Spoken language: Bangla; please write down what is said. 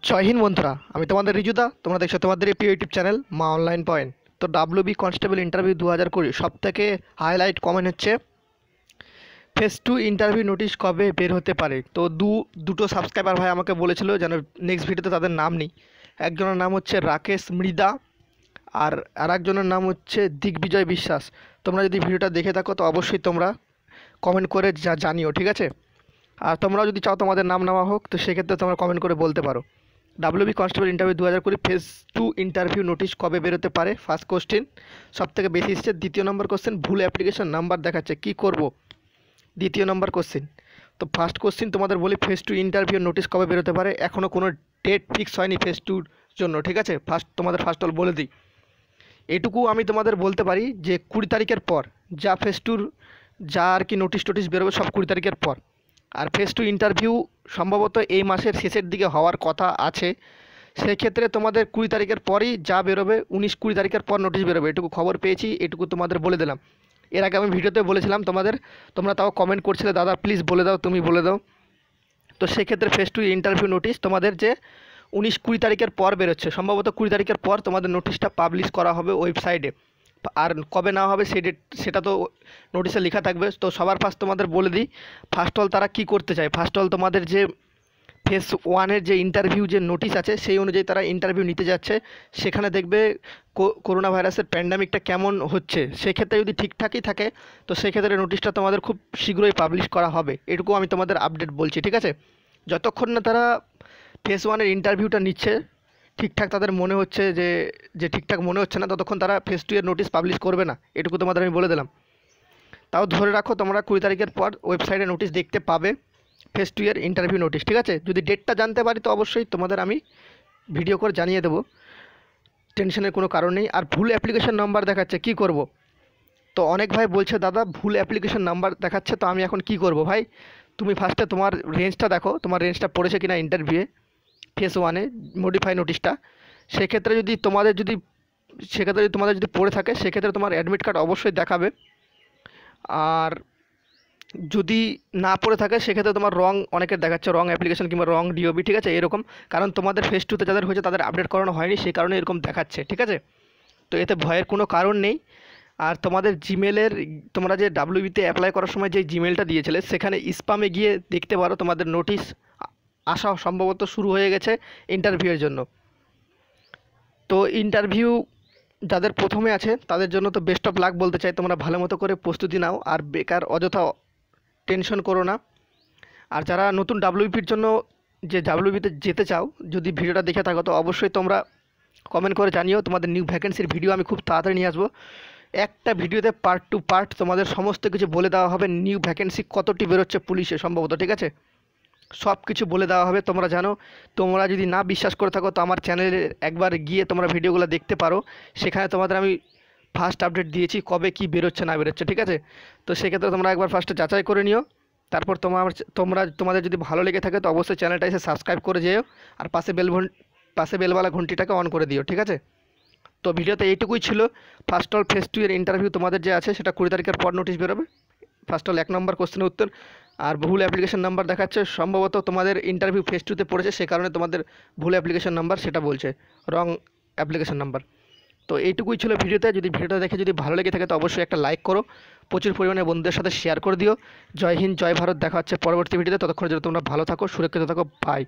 জয় হিন্দ বন্ধুরা, আমি তোমাদের রিজুদা। তোমরা দেখছো তোমাদের এই প্রিয় ইউটিউব চ্যানেল মা অনলাইন পয়েন্ট। তো ডাব্লিউবি কনস্টেবল ইন্টারভিউ 2020 সব থেকে হাইলাইট কমেন্ট হচ্ছে ফেস টু ইন্টারভিউ নোটিশ কবে বের হতে পারে। তো দুটো সাবস্ক্রাইবার ভাই আমাকে বলেছিল যেন নেক্সট ভিডিওতে তাদের নাম নিই। একজনের নাম হচ্ছে রাকেশ মৃদা, আর একজনের নাম হচ্ছে দিগ্বিজয় বিশ্বাস। তোমরা যদি ভিডিওটা দেখে থাকো তো অবশ্যই তোমরা কমেন্ট করে জানিও, ঠিক আছে? আর তোমরাও যদি চাও তোমাদের নাম নেওয়া হোক তো সেক্ষেত্রে তোমরা কমেন্ট করে বলতে পারো। WB constable interview 2020 phase two interview notice কবে বেরোতে পারে? ফার্স্ট কোশ্চেন সব থেকে বেশি এসছে। দ্বিতীয় নম্বর কোশ্চেন ভুল অ্যাপ্লিকেশন নাম্বার দেখাচ্ছে, কি করব? দ্বিতীয় নম্বর কোশ্চেন। তো ফার্স্ট কোশ্চেন তোমাদের বলি, ফেজ টু ইন্টারভিউ নোটিশ কবে বেরোতে পারে? এখনও কোনো ডেট ফিক্স হয়নি ফেজ টুর জন্য, ঠিক আছে? তোমাদের ফার্স্ট অল বলে দিই, এটুকু আমি তোমাদের বলতে পারি যে 20 তারিখের পর যা ফেজ টুর যা আর কি নোটিশ টোটিশ বেরোবে সব 20 তারিখের পর। আর ফেজ টু ইন্টারভিউ সম্ভবত এই মাসের শেষের দিকে হওয়ার কথা আছে। সেক্ষেত্রে তোমাদের 20 তারিখের পরই যা বেরোবে, 19-20 তারিখের পর নোটিশ বেরোবে, এটুকু খবর পেয়েছি, এটুকু তোমাদের বলে দিলাম। এর আগে আমি ভিডিওতে বলেছিলাম তোমাদের, তোমরা তাও কমেন্ট করছিলে দাদা প্লিজ বলে দাও, তুমি বলে দাও। তো সেক্ষেত্রে ফেজ টু ইন্টারভিউ নোটিশ তোমাদের যে 19-20 তারিখের পর বেরোচ্ছে, সম্ভবত 20 তারিখের পর তোমাদের নোটিশটা পাবলিশ করা হবে ওয়েবসাইটে। আর কবে না হবে সেই ডেট সেটা তো নোটিশে লেখা থাকবে। তো সবার ফার্স্ট তোমাদের বলে দিই, ফার্স্ট অল তারা কি করতে চায়। ফার্স্ট অল তোমাদের যে ফেজ ওয়ানের যে ইন্টারভিউ যে নোটিশ আছে সেই অনুযায়ী তারা ইন্টারভিউ নিতে যাচ্ছে। সেখানে দেখবে করোনা ভাইরাসের প্যান্ডামিকটা কেমন হচ্ছে। সেক্ষেত্রে যদি ঠিকঠাকই থাকে তো সেক্ষেত্রে নোটিশটা তোমাদের খুব শীঘ্রই পাবলিশ করা হবে, এটুকু আমি তোমাদের আপডেট বলছি, ঠিক আছে? যতক্ষণ না তারা ফেজ ওয়ানের ইন্টারভিউটা নিচ্ছে ঠিকঠাক তাদের মনে হচ্ছে যে ঠিকঠাক মনে হচ্ছে না, ততক্ষণ তারা ফেজ টু এর নোটিশ পাবলিশ করবে না, এটুকু তোমাদের আমি বলে দিলাম। তাও ধরে রাখো তোমরা 20 তারিখের পর ওয়েবসাইটে নোটিশ দেখতে পাবে ফেজ টু এর ইন্টারভিউ নোটিশ, ঠিক আছে? যদি ডেটটা জানতে পারি তো অবশ্যই তোমাদের আমি ভিডিও করে জানিয়ে দেবো, টেনশনের কোনো কারণ নেই। আর ভুল অ্যাপ্লিকেশন নাম্বার দেখাচ্ছে, কি করব? তো অনেক ভাই বলছে দাদা ভুল অ্যাপ্লিকেশন নাম্বার দেখাচ্ছে, তো আমি এখন কি করব? ভাই তুমি ফার্স্টে তোমার রেঞ্জটা দেখো, তোমার রেঞ্জটা পড়েছে কিনা ইন্টারভিউয়ে ফেজ ওয়ানে মডিফাই নোটিশটা। সেক্ষেত্রে যদি তোমাদের যদি পড়ে থাকে সেক্ষেত্রে তোমার অ্যাডমিট কার্ড অবশ্যই দেখাবে। আর যদি না পড়ে থাকে সেক্ষেত্রে তোমার রং অনেকের দেখাচ্ছে, রং অ্যাপ্লিকেশন কিংবা রং ডিওবি, ঠিক আছে? এরকম কারণ তোমাদের ফেজ টুতে যাদের হয়েছে তাদের আপডেট করানো হয়নি, সেই কারণে এরকম দেখাচ্ছে, ঠিক আছে? তো এতে ভয়ের কোনো কারণ নেই। আর তোমাদের জিমেলের, তোমরা যে ডাব্লিউবিতে অ্যাপ্লাই করার সময় যে জিমেলটা দিয়েছিলে সেখানে স্প্যামে গিয়ে দেখতে পারো তোমাদের নোটিশ আসা সম্ভবত শুরু হয়ে গেছে ইন্টারভিউয়ের জন্য। তো ইন্টারভিউ যাদের প্রথমে আছে তাদের জন্য তো বেস্ট অফ লাক বলতে চাই, তোমরা ভালো মতো করে প্রস্তুতি নাও আর বেকার অযথা টেনশন করো না। আর যারা নতুন ডাব্লিউপির জন্য যে ডাব্লিউবিতে যেতে চাও, যদি ভিডিওটা দেখে থাকো তো অবশ্যই তোমরা কমেন্ট করে জানিও। তোমাদের নিউ ভ্যাকেন্সির ভিডিও আমি খুব তাড়াতাড়ি নিয়ে আসবো। একটা ভিডিওতে পার্ট টু পার্ট তোমাদের সমস্ত কিছু বলে দেওয়া হবে, নিউ ভ্যাকেন্সি কতটি বেরোচ্ছে পুলিশে সম্ভবত, ঠিক আছে? সব কিছু বলে দেওয়া হবে। তোমরা জানো, তোমরা যদি না বিশ্বাস করে থাকো তো আমার চ্যানেলে একবার গিয়ে তোমরা ভিডিওগুলো দেখতে পারো, সেখানে তোমাদের আমি ফার্স্ট আপডেট দিয়েছি কবে কি বেরোচ্ছে না বেরোচ্ছে, ঠিক আছে? তো সেক্ষেত্রে তোমরা একবার ফার্স্টে যাচাই করে নিও। তারপর তোমাদের যদি ভালো লেগে থাকে তো অবশ্যই চ্যানেলটা এসে সাবস্ক্রাইব করে যেও, আর পাশে বেলওয়ালা ঘন্টিটাকে অন করে দিও, ঠিক আছে? তো ভিডিওতে এইটুকুই ছিল। ফার্স্ট অল ফেজ টু এর ইন্টারভিউ তোমাদের যে আছে সেটা 20 তারিখের পর নোটিশ বেরোবে। ফার্স্ট অল 1 নম্বর কোশ্চেনের উত্তর। আর ভুল অ্যাপ্লিকেশন নাম্বার দেখাচ্ছে, সম্ভবত তোমাদের ইন্টারভিউ ফেজ টুতে পড়েছে, সে কারণে তোমাদের ভুল অ্যাপ্লিকেশন নাম্বার সেটা বলছে, রং অ্যাপ্লিকেশন নাম্বার। তো এইটুকুই ছিল ভিডিওতে। যদি ভিডিওটা দেখে যদি ভালো লেগে থাকে তো অবশ্যই একটা লাইক করো, প্রচুর পরিমাণে বন্ধুদের সাথে শেয়ার করে দিও। জয় হিন্দ, জয় ভারত। দেখা হচ্ছে পরবর্তী ভিডিওতে, ততক্ষণের জন্য তোমরা ভালো থাকো, সুরক্ষিত থাকো, বাই।